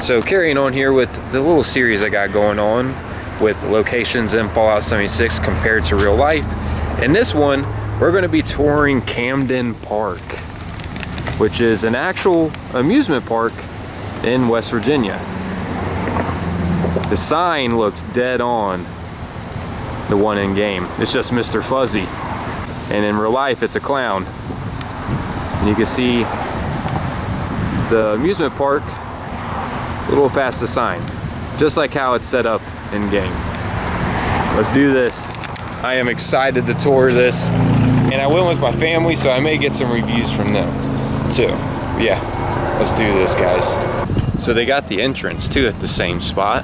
So carrying on here with the little series I got going on with locations in Fallout 76 compared to real life. In this one, we're going to be touring Camden Park, which is an actual amusement park in West Virginia. The sign looks dead on the one in game. It's just Mr. Fuzzy. And in real life, it's a clown. And you can see the amusement park a little past the sign, just like how it's set up in game. Let's do this. I am excited to tour this, and I went with my family, so I may get some reviews from them too. Yeah, let's do this, guys. So they got the entrance too at the same spot.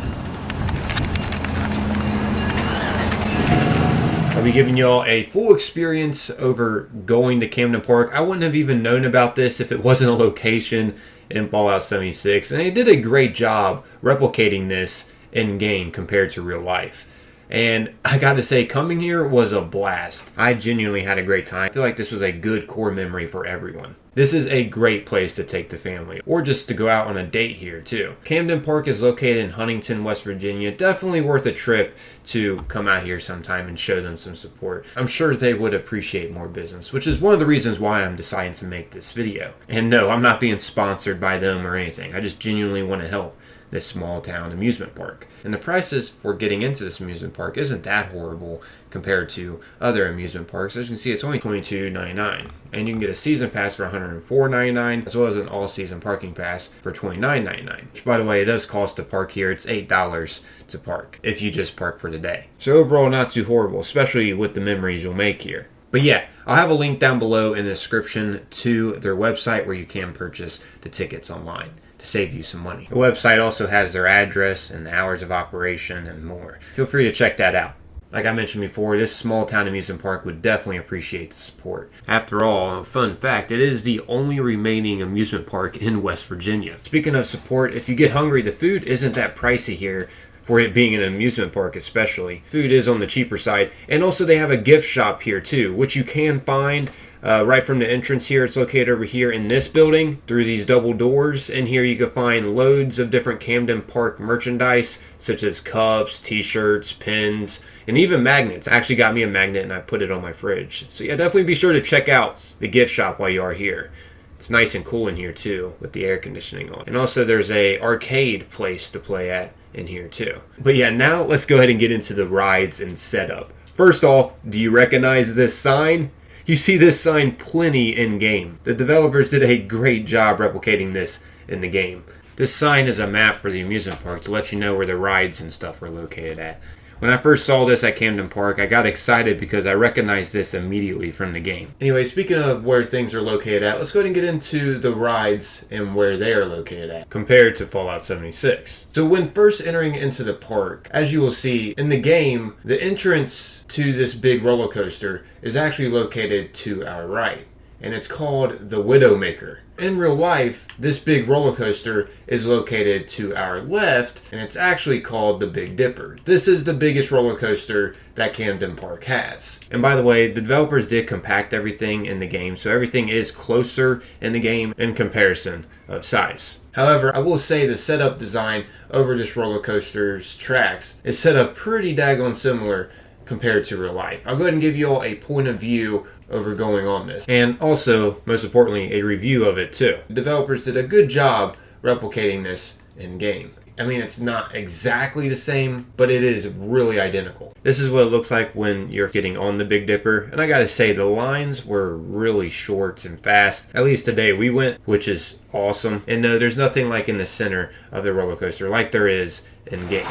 I'll be giving y'all a full experience over going to Camden Park. I wouldn't have even known about this if it wasn't a location in Fallout 76, and they did a great job replicating this in game compared to real life. And I gotta say, coming here was a blast. I genuinely had a great time. I feel like this was a good core memory for everyone. This is a great place to take the family, or just to go out on a date here too. Camden Park is located in Huntington, West Virginia. Definitely worth a trip to come out here sometime and show them some support. I'm sure they would appreciate more business, which is one of the reasons why I'm deciding to make this video. And no, I'm not being sponsored by them or anything. I just genuinely want to help this small town amusement park. And the prices for getting into this amusement park isn't that horrible compared to other amusement parks. As you can see, it's only $22.99, and you can get a season pass for $104.99, as well as an all-season parking pass for $29.99. Which, by the way, it does cost to park here. It's $8 to park if you just park for the day. So overall, not too horrible, especially with the memories you'll make here. But yeah, I'll have a link down below in the description to their website where you can purchase the tickets online to save you some money. The website also has their address and the hours of operation and more. Feel free to check that out. Like I mentioned before, this small town amusement park would definitely appreciate the support. After all, a fun fact, it is the only remaining amusement park in West Virginia. Speaking of support, if you get hungry, the food isn't that pricey here for it being an amusement park especially. Food is on the cheaper side. And also they have a gift shop here too, which you can find right from the entrance here. It's located over here in this building through these double doors. In here you can find loads of different Camden Park merchandise, such as cups, t-shirts, pins, and even magnets. I actually got me a magnet and I put it on my fridge. So yeah, definitely be sure to check out the gift shop while you are here. It's nice and cool in here too with the air conditioning on. And also there's a arcade place to play at in here too. But yeah, now let's go ahead and get into the rides and setup. First off, do you recognize this sign? You see this sign plenty in game. The developers did a great job replicating this in the game. This sign is a map for the amusement park to let you know where the rides and stuff are located at. When I first saw this at Camden Park, I got excited because I recognized this immediately from the game. Anyway, speaking of where things are located at, let's go ahead and get into the rides and where they are located at compared to Fallout 76. So when first entering into the park, as you will see in the game, the entrance to this big roller coaster is actually located to our right, and it's called the Widowmaker. In real life, this big roller coaster is located to our left, and it's actually called the Big Dipper. This is the biggest roller coaster that Camden Park has. And by the way, the developers did compact everything in the game, so everything is closer in the game in comparison of size. However, I will say the setup design over this roller coaster's tracks is set up pretty daggone similar compared to real life. I'll go ahead and give you all a point of view over going on this, and also, most importantly, a review of it too. The developers did a good job replicating this in game. I mean, it's not exactly the same, but it is really identical. This is what it looks like when you're getting on the Big Dipper, and I gotta say, the lines were really short and fast. At least today we went, which is awesome. And no, there's nothing like in the center of the roller coaster like there is in game.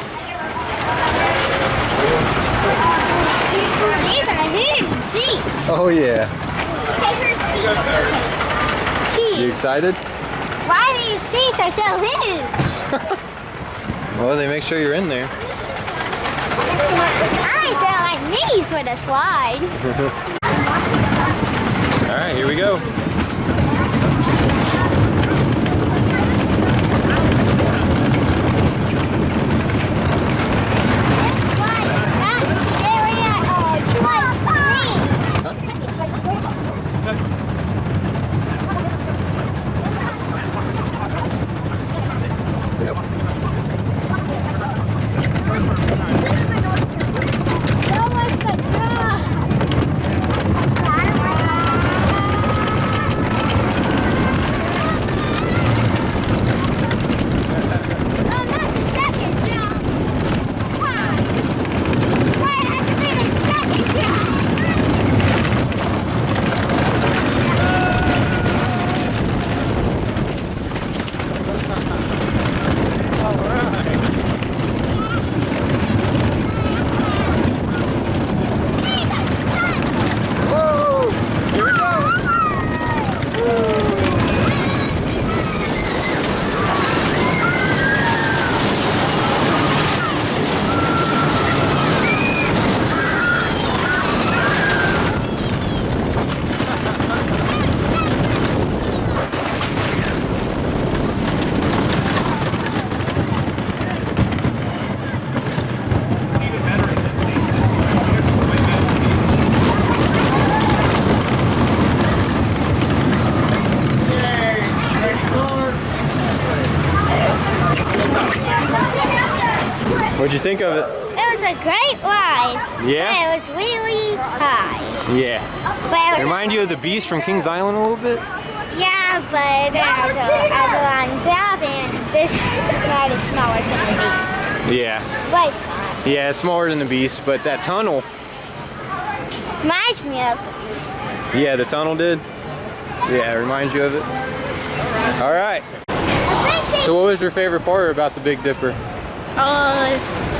These are huge seats. Oh yeah. Jeez. You excited? Why these seats are so huge? Well, they make sure you're in there. I sound like these with a slide. All right, here we go. Yep. What'd you think of it? It was a great ride. Yeah? It was really high. Yeah. But It remind you of the Beast from Kings Island a little bit? yeah, but it has a long jump, and this ride is smaller than the Beast. Yeah. Way smaller. Yeah, it's smaller than the Beast, but that tunnel, Reminds me of the Beast. yeah, the tunnel did. Yeah, it reminds you of it. All right. So what was your favorite part about the Big Dipper?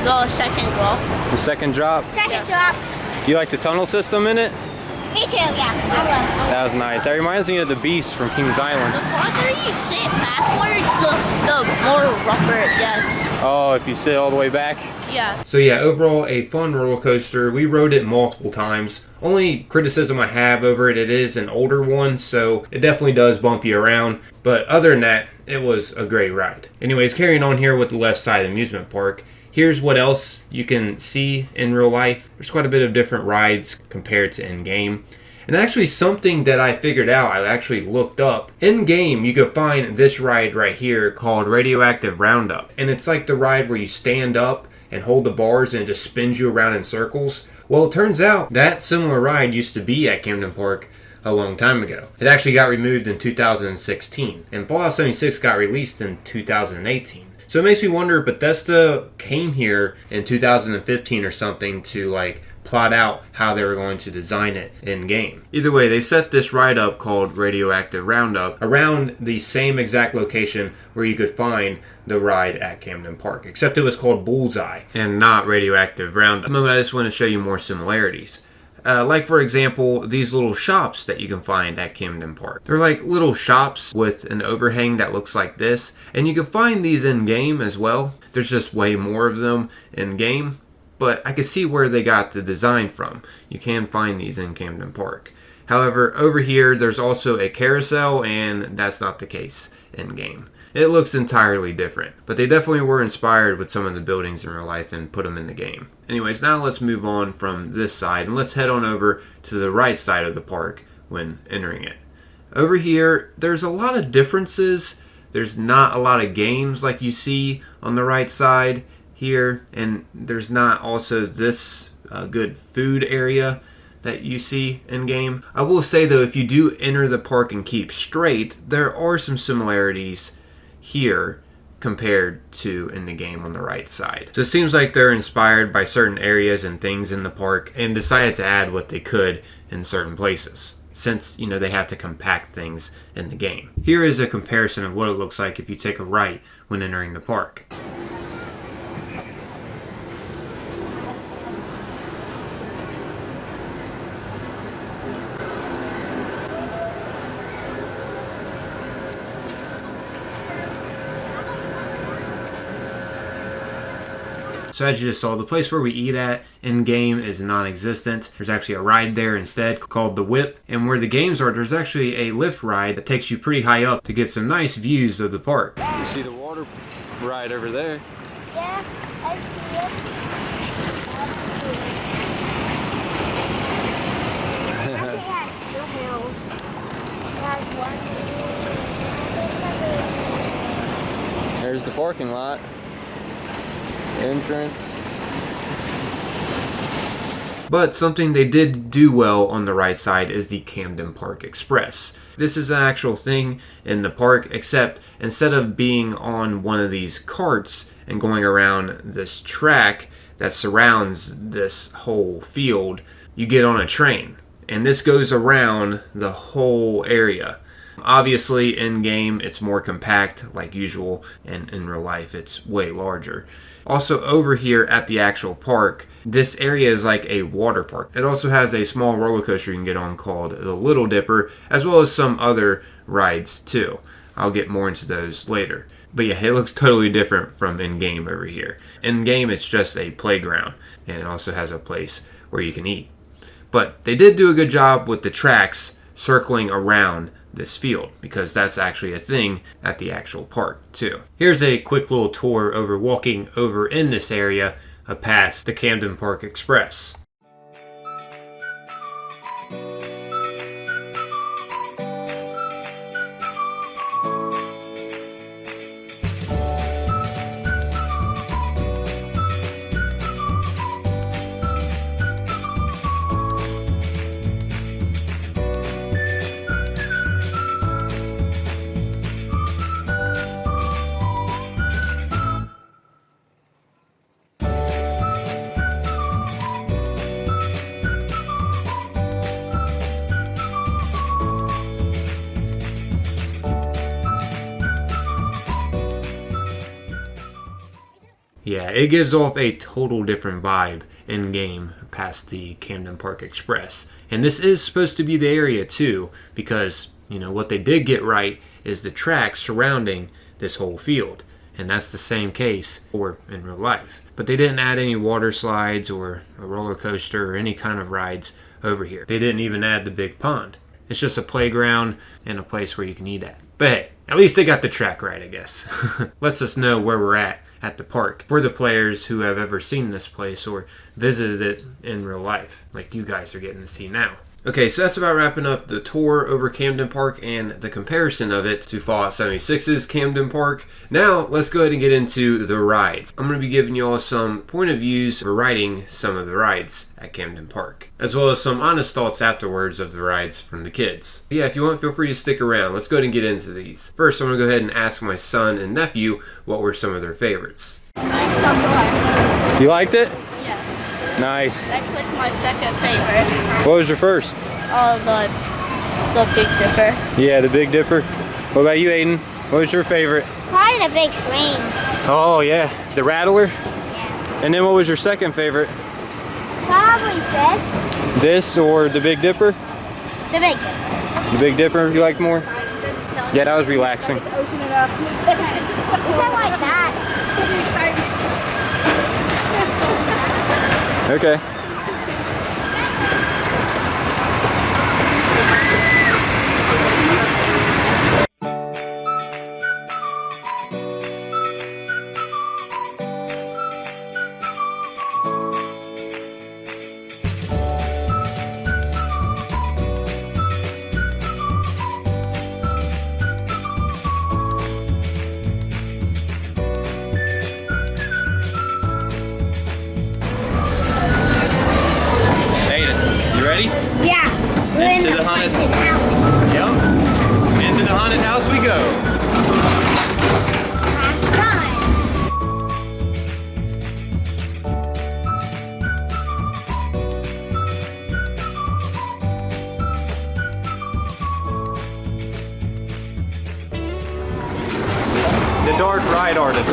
The second drop. The second drop? Second drop. Do you like the tunnel system in it? Me too, yeah. I love it. That was nice. That reminds me of the Beast from Kings Island. The farther you sit backwards, the more rougher it gets. Oh, if you sit all the way back? Yeah. So yeah, overall a fun roller coaster. We rode it multiple times. Only criticism I have over it, it is an older one, so it definitely does bump you around. But other than that, it was a great ride. Anyways, carrying on here with the left side of the amusement park. Here's what else you can see in real life. There's quite a bit of different rides compared to in-game. And actually something that I figured out, I actually looked up. In-game, you could find this ride right here called Radioactive Roundup. And it's like the ride where you stand up and hold the bars and it just spins you around in circles. Well, it turns out that similar ride used to be at Camden Park a long time ago. It actually got removed in 2016. And Fallout 76 got released in 2018. So it makes me wonder if Bethesda came here in 2015 or something to like plot out how they were going to design it in game. Either way, they set this ride up called Radioactive Roundup around the same exact location where you could find the ride at Camden Park, except it was called Bullseye and not Radioactive Roundup. I just want to show you more similarities. Like for example, these little shops that you can find at Camden Park. They're like little shops with an overhang that looks like this. And you can find these in game as well. There's just way more of them in game. But I can see where they got the design from. You can find these in Camden Park. However, over here there's also a carousel, and that's not the case in game. It looks entirely different, but they definitely were inspired with some of the buildings in real life and put them in the game. Anyways, now let's move on from this side and let's head on over to the right side of the park when entering it. Over here, there's a lot of differences. There's not a lot of games like you see on the right side here, and there's not also this good food area that you see in game. I will say though, if you do enter the park and keep straight, there are some similarities here compared to in the game on the right side. So it seems like they're inspired by certain areas and things in the park and decided to add what they could in certain places, since you know they have to compact things in the game. Here is a comparison of what it looks like if you take a right when entering the park. So as you just saw, the place where we eat at in-game is non-existent. There's actually a ride there instead called the Whip. And where the games are, there's actually a lift ride that takes you pretty high up to get some nice views of the park. You see the water ride over there? Yeah, I see it. I think it has two hills. It has one. There's the parking lot. Entrance. But something they did do well on the right side is the Camden Park Express. This is an actual thing in the park, except instead of being on one of these carts and going around this track that surrounds this whole field, you get on a train. And this goes around the whole area. Obviously, in game, it's more compact like usual, and in real life, it's way larger. Also, over here at the actual park, this area is like a water park. It also has a small roller coaster you can get on called the Little Dipper, as well as some other rides too. I'll get more into those later. But yeah, it looks totally different from in-game over here. In-game, it's just a playground, and it also has a place where you can eat. But they did do a good job with the tracks circling around this field, because that's actually a thing at the actual park too. Here's a quick little tour over walking over in this area past the Camden Park Express. Yeah, it gives off a total different vibe in game past the Camden Park Express. And this is supposed to be the area too, because you know what they did get right is the track surrounding this whole field. And that's the same case for in real life. But they didn't add any water slides or a roller coaster or any kind of rides over here. They didn't even add the big pond. It's just a playground and a place where you can eat at. But hey, at least they got the track right, I guess. Lets us know where we're at the park for the players who have ever seen this place or visited it in real life, like you guys are getting to see now. Okay, so that's about wrapping up the tour over Camden Park and the comparison of it to Fallout 76's Camden Park. Now, let's go ahead and get into the rides. I'm going to be giving you all some point of views for riding some of the rides at Camden Park, as well as some honest thoughts afterwards of the rides from the kids. But yeah, if you want, feel free to stick around. Let's go ahead and get into these. First, I'm going to go ahead and ask my son and nephew what were some of their favorites. You liked it? Yeah. Nice. That's like my second favorite. What was your first? Oh, the Big Dipper. Yeah, the Big Dipper. What about you, Aiden? What was your favorite? Probably the big swing. Oh yeah, the Rattler. Yeah. And then what was your second favorite? Probably this. This or the Big Dipper? The big Dipper. The Big Dipper you liked more? Yeah, that was relaxing. Open it up. Is that like that? Okay. Ready? Yeah. We're Into in the haunted house. Yep. Into the haunted house we go. The dark ride artist.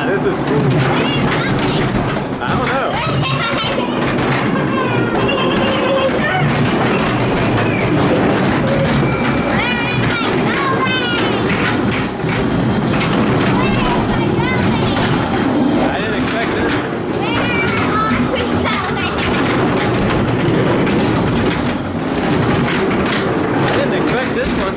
This is cool. I don't know. I didn't expect this. I didn't expect this one.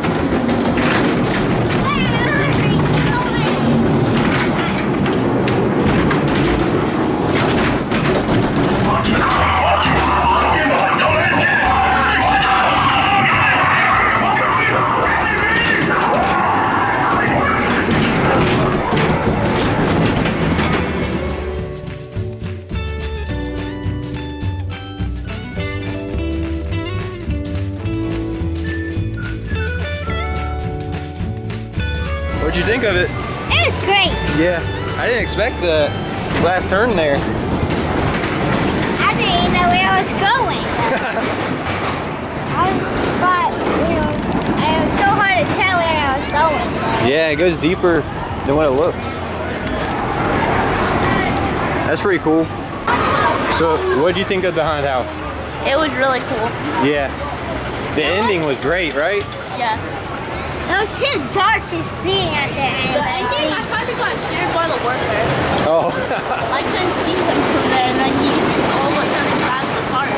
What'd you think of it? It was great. Yeah, I didn't expect the last turn there. I didn't even know where I was going. It was so hard to tell where I was going. Yeah, it goes deeper than what it looks. That's pretty cool. So, what'd you think of the haunted house? It was really cool. Yeah. The ending was great, right? Yeah. It was too dark to see at the end. The ending, I kind of got scared by the worker. Oh. I couldn't see him from there, and then he just all of a sudden grabbed the cart.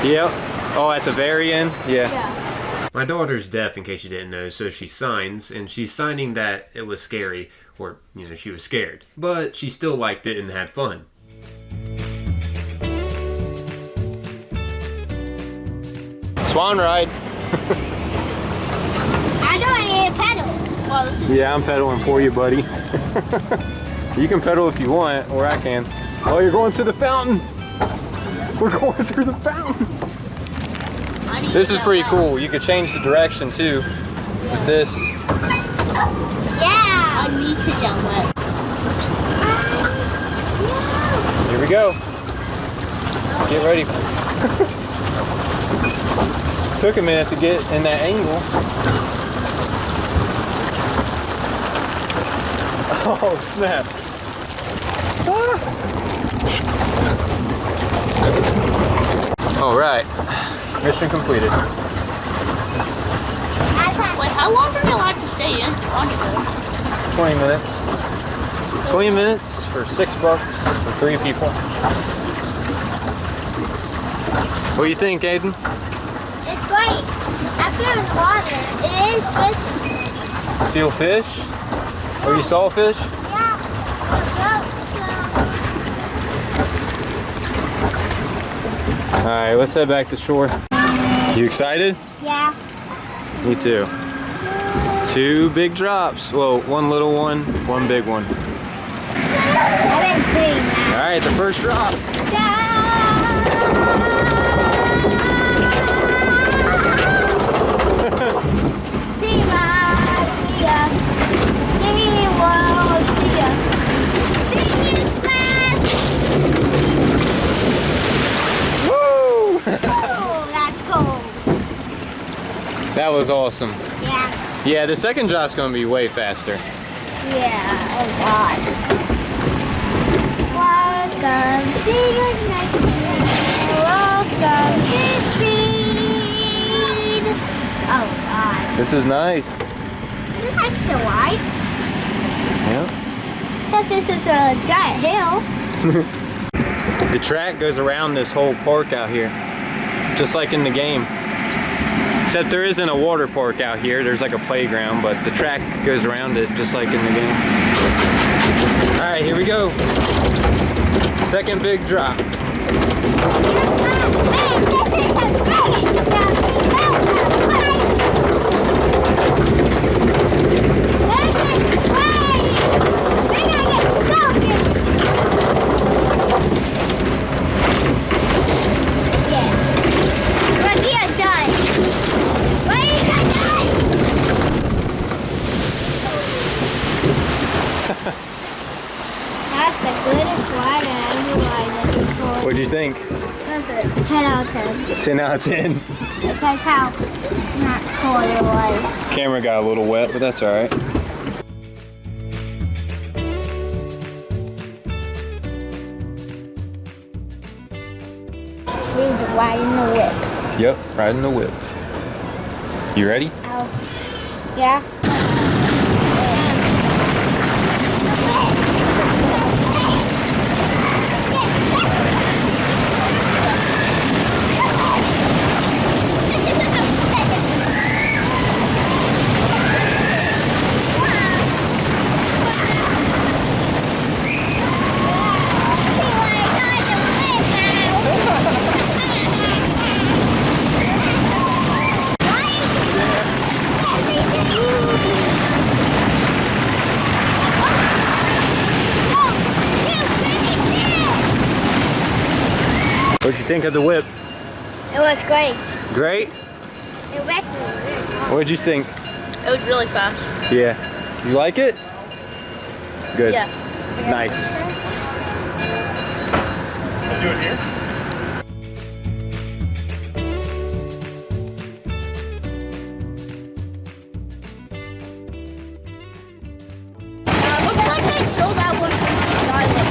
Yep. Oh, at the very end? Yeah. Yeah. My daughter's deaf, in case you didn't know, so she signs, and she's signing that it was scary, or, you know, she was scared. But she still liked it and had fun. Swan ride. I don't need to pedal. Wow, this is Yeah, I'm pedaling for you, buddy. You can pedal if you want, or I can. Oh, you're going to the fountain. We're going through the fountain. I I need This to is jump pretty out. cool. You could change the direction too with this. Yeah. I need to jump out. Here we go. Get ready. Took a minute to get in that angle. Oh snap. All right, mission completed. Wait, how long are you allowed to stay in on this? 20 minutes. 20 minutes for $6 for 3 people. What do you think, Aiden? It's great. After the water, it is fishy. Feel fish? Oh, you saw fish? Yeah. All right, let's head back to shore. You excited? Yeah. Me too. 2 big drops. Well, 1 little one, 1 big one. I've been seeing that. All right, the first drop. See ya. See world, see ya. See you splash. Woo! Oh, that's cool. That was awesome. Yeah. Yeah, the second drop's gonna be way faster. Yeah. Oh God. Welcome to your next year. Welcome to Seed. Oh God. This is nice. That's so wide. Yeah. Except this is a giant hill. The track goes around this whole park out here, just like in the game. Except there isn't a water park out here. There's like a playground, but the track goes around it just like in the game. All right, here we go. Second big drop. Hey, this is the biggest stuff. This is great. We're gonna get soaking. Yeah. But we are done. Wait, I'm done. That's the goodest ride I ever ride before. What'd you think? That's a 10 out of 10. 10 out of 10. Because how not cool it was. Camera got a little wet, but that's all right. We need to ride in the whip. Yep, riding the whip. You ready? Oh. Yeah. What'd you think of the whip? It was great. Great? It wrecked me. What'd you think? It was really fast. Yeah. You like it? Good. Yeah. Nice. Do it here? Looks like they stole that one from Skyliner.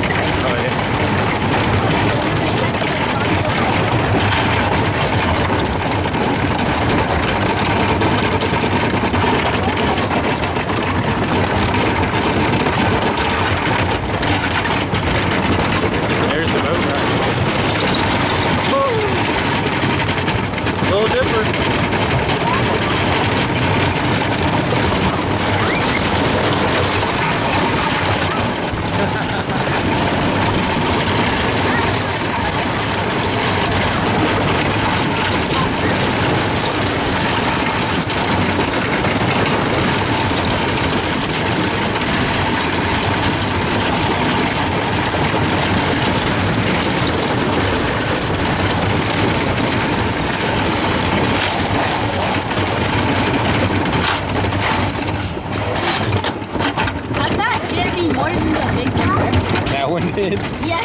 Oh, yeah. There's the boat ride. did? Yeah.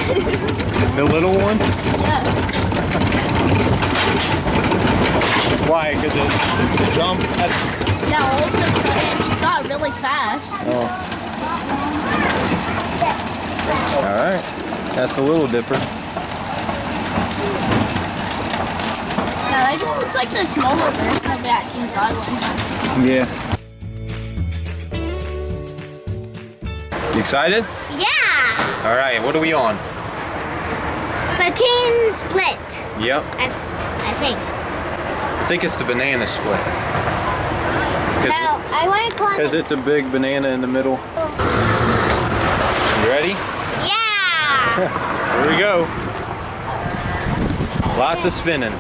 The little one? Yeah. Why? Because the jump at... Yeah, all of a sudden he got really fast. Oh. Alright. That's the little dipper. Yeah, that just looks like the smaller version of that Kings Island. Yeah. You excited? Yeah. Alright, what are we on? Patin split. Yep. I think. I think it's the banana split. No, I want to call Because it. it's a big banana in the middle. You ready? Yeah. Here we go. Lots of spinning.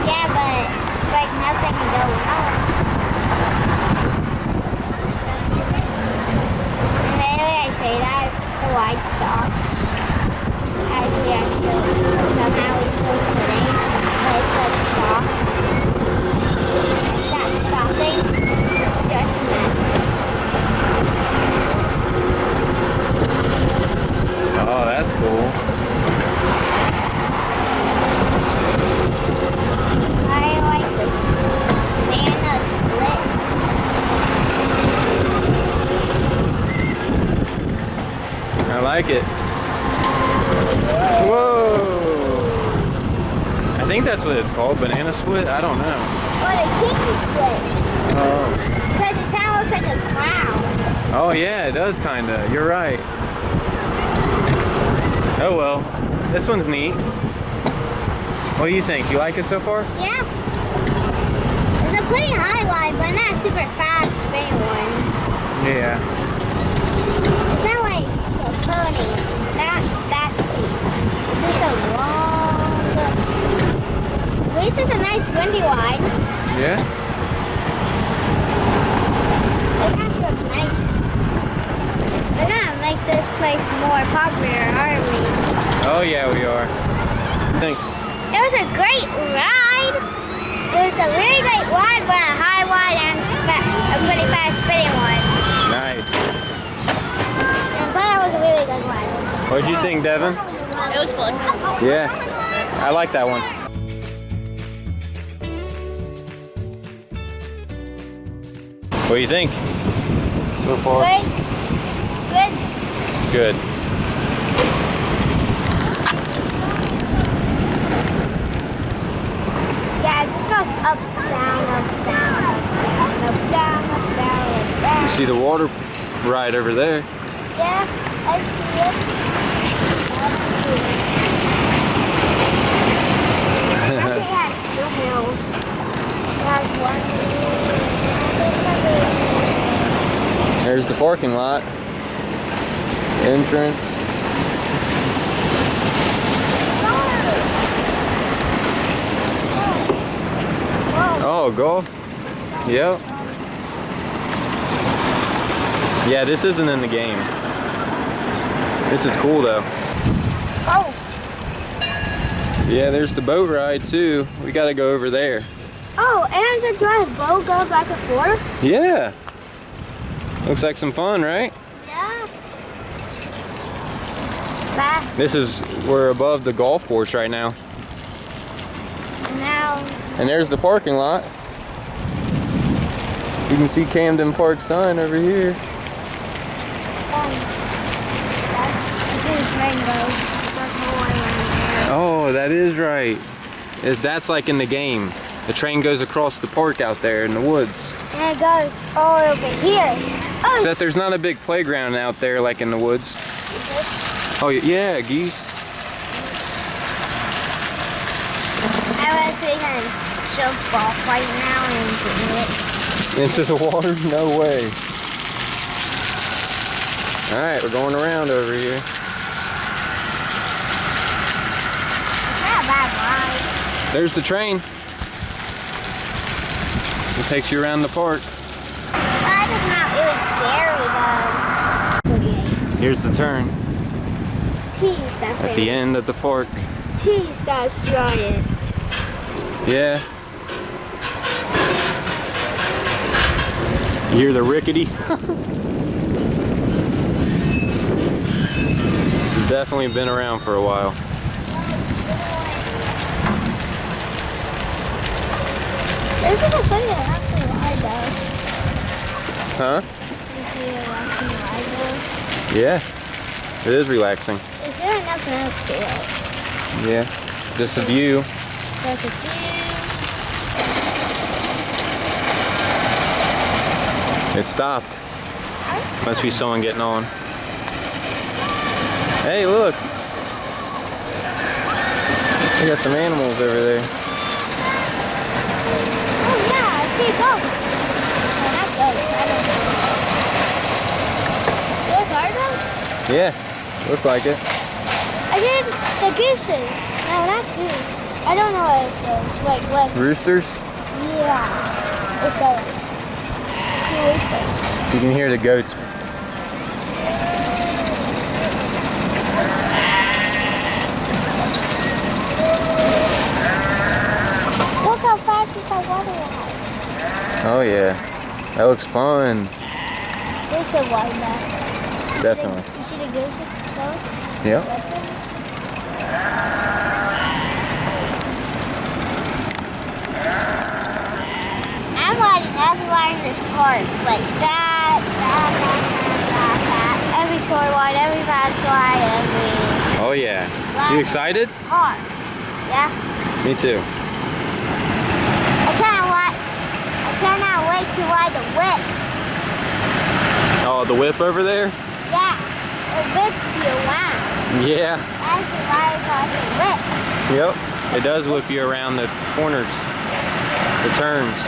Yeah, but it's like nothing going on. Maybe I say that as the light stops. As we are still, somehow we're still spinning, but it said stop. It's not stopping. Just imagine. Oh, that's cool. I like this banana split. I like it. Whoa! I think that's what it's called, banana split? I don't know. Or the king split. Oh. Because it kind of looks like a crown. Oh yeah, it does kinda. You're right. Oh well. This one's neat. What do you think? You like it so far? Yeah. It's a pretty high line, but not super fast spinning one. Yeah. It's not like a pony. Not that speed. It's just a long... At least it's a nice windy line. Yeah? It kind of feels nice. We're gonna make this place more popular, aren't we? Oh yeah, we are. Think. It was a great ride. It was a really great ride, but a high ride and a pretty fast spinning one. Nice. But it was a really good ride. What'd you think, Devin? It was fun. Yeah. I like that one. What do you think? So far? Great. Good. Good. Guys, this goes up, down, up, down, up, down, up, down, up, down, up, down. You see the water ride over there? Yeah, I see it. It has two hills. It has one. There's the parking lot. Entrance. Oh, golf. Yep. Yeah, this isn't in the game. This is cool though. Oh, Yeah, there's the boat ride too. We gotta go over there. oh, and the drive boat go back and forth. Yeah. Looks like some fun, right? Yeah. Back We're above the golf course right now. now. And there's the parking lot. You can see Camden Park sign over here. That's rainbows. That's Hawaii. Oh, that is right. That's like in the game. The train goes across the park out there in the woods. And it goes all over here. Oh, Except there's not a big playground out there like in the woods. Oh yeah, geese. I was going to jump off right now and Into the water? No way. Alright, we're going around over here. It's not a bad ride. There's the train. It takes you around the park. That is not really scary though. Here's the turn. Tease that At the end of the park. Tease that's giant. Yeah. You hear the rickety? This is Definitely been around for a while. This is a pretty relaxing ride though. Huh? Pretty relaxing ride though. Yeah. It is relaxing. Is there nothing else to it? Yeah. Just a view. There's a few. It stopped. Must be someone getting on. Hey, look. We got some animals over there. Oh yeah, I see goats. No, not goats. I don't know. Those are goats? Yeah, look like it. I did the gooses. No, not goose. I don't know what it says. Wait, what? Roosters? Yeah. It's goats. I see roosters. You can hear the goats. Look how fast is that water ride. Oh yeah, that looks fun. We should ride that. Definitely. You see the gooses? Yep. I'm riding everywhere in this park, like that. Every toy ride, every fast ride, every Oh yeah. You excited? park. Yeah. Me too. I cannot wait to ride the whip. Oh, the whip over there? Yeah. It whips you around. Yeah. That's why I got the whip. Yep. It does whip you around the corners, the turns.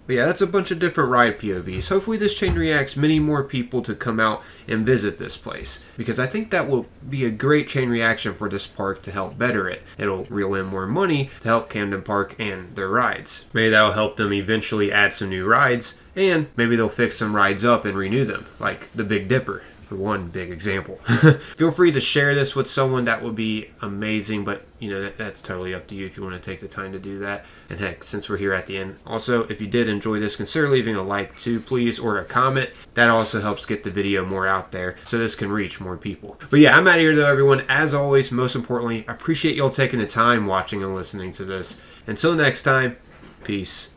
But yeah, that's a bunch of different ride POVs. Hopefully this chain reacts many more people to come out and visit this place, because I think that will be a great chain reaction for this park to help better it. It'll reel in more money to help Camden Park and their rides. Maybe that'll help them eventually add some new rides, and maybe they'll fix some rides up and renew them, like the Big Dipper. For one big example. Feel free to share this with someone. That would be amazing, but you know, that's totally up to you if you want to take the time to do that. And heck, since we're here at the end, also if you did enjoy this, consider leaving a like too, please, or a comment. That also helps get the video more out there so this can reach more people. But yeah, I'm out of here though, everyone. As always, most importantly, I appreciate y'all taking the time watching and listening to this. Until next time, peace.